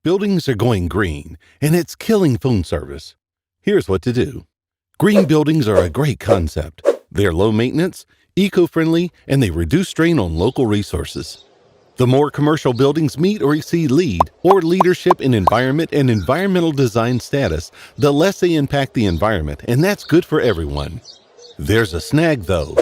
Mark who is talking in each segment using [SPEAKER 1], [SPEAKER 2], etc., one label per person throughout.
[SPEAKER 1] Buildings are going green, and it's killing phone service. Here's what to do. Green buildings are a great concept. They're low maintenance, eco-friendly, and they reduce strain on local resources. The more commercial buildings meet or exceed LEED, or Leadership in Environment and Environmental Design status, the less they impact the environment, and that's good for everyone. There's a snag, though.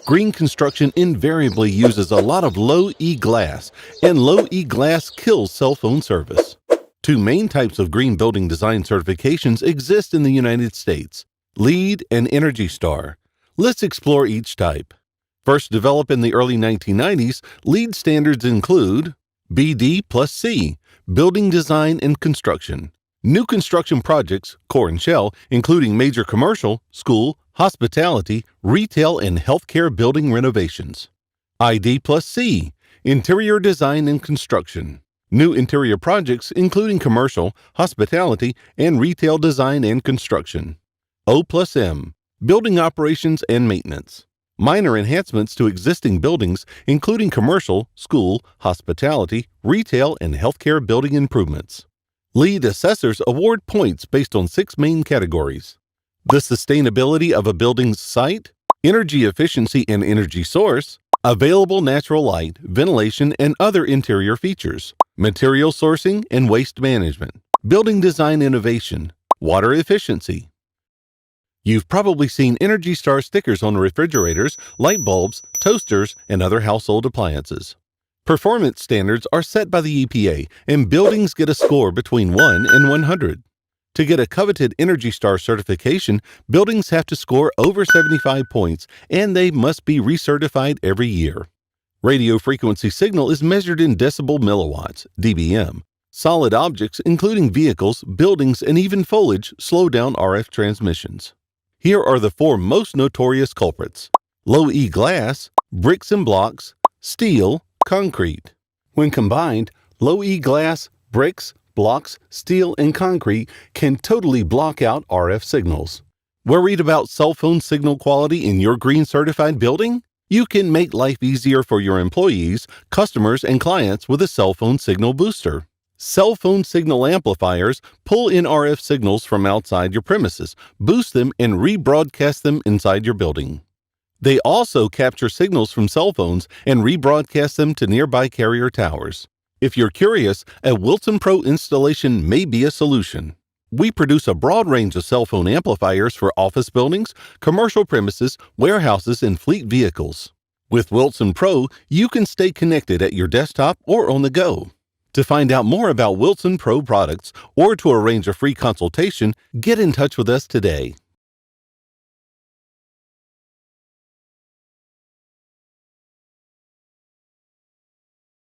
[SPEAKER 1] Green construction invariably uses a lot of low-E glass, and low-E glass kills cell phone service. Two main types of green building design certifications exist in the United States: LEED and Energy Star. Let's explore each type. First developed in the early 1990s, LEED standards include BD plus C, Building Design and Construction. New construction projects, core and shell, including major commercial, school, hospitality, retail, and healthcare building renovations. ID plus C, Interior Design and Construction. New interior projects, including commercial, hospitality, and retail design and construction. O plus M, Building Operations and Maintenance. Minor enhancements to existing buildings, including commercial, school, hospitality, retail, and healthcare building improvements. LEED assessors award points based on 6 main categories: the sustainability of a building's site, energy efficiency and energy source, available natural light, ventilation, and other interior features, material sourcing and waste management, building design innovation, water efficiency. You've probably seen Energy Star stickers on refrigerators, light bulbs, toasters, and other household appliances. Performance standards are set by the EPA, and buildings get a score between 1 and 100. To get a coveted Energy Star certification, buildings have to score over 75 points, and they must be recertified every year. Radio frequency signal is measured in decibel milliwatts, dBm. Solid objects, including vehicles, buildings, and even foliage, slow down RF transmissions. Here are the 4 most notorious culprits: low-E glass, bricks and blocks, steel, concrete. When combined, low-E glass, bricks, blocks, steel, and concrete can totally block out RF signals. Worried about cell phone signal quality in your green certified building? You can make life easier for your employees, customers, and clients with a cell phone signal booster. Cell phone signal amplifiers pull in RF signals from outside your premises, boost them, and rebroadcast them inside your building. They also capture signals from cell phones and rebroadcast them to nearby carrier towers. If you're curious, a WilsonPro installation may be a solution. We produce a broad range of cell phone amplifiers for office buildings, commercial premises, warehouses, and fleet vehicles. With WilsonPro, you can stay connected at your desktop or on the go. To find out more about WilsonPro products or to arrange a free consultation, get in touch with us today.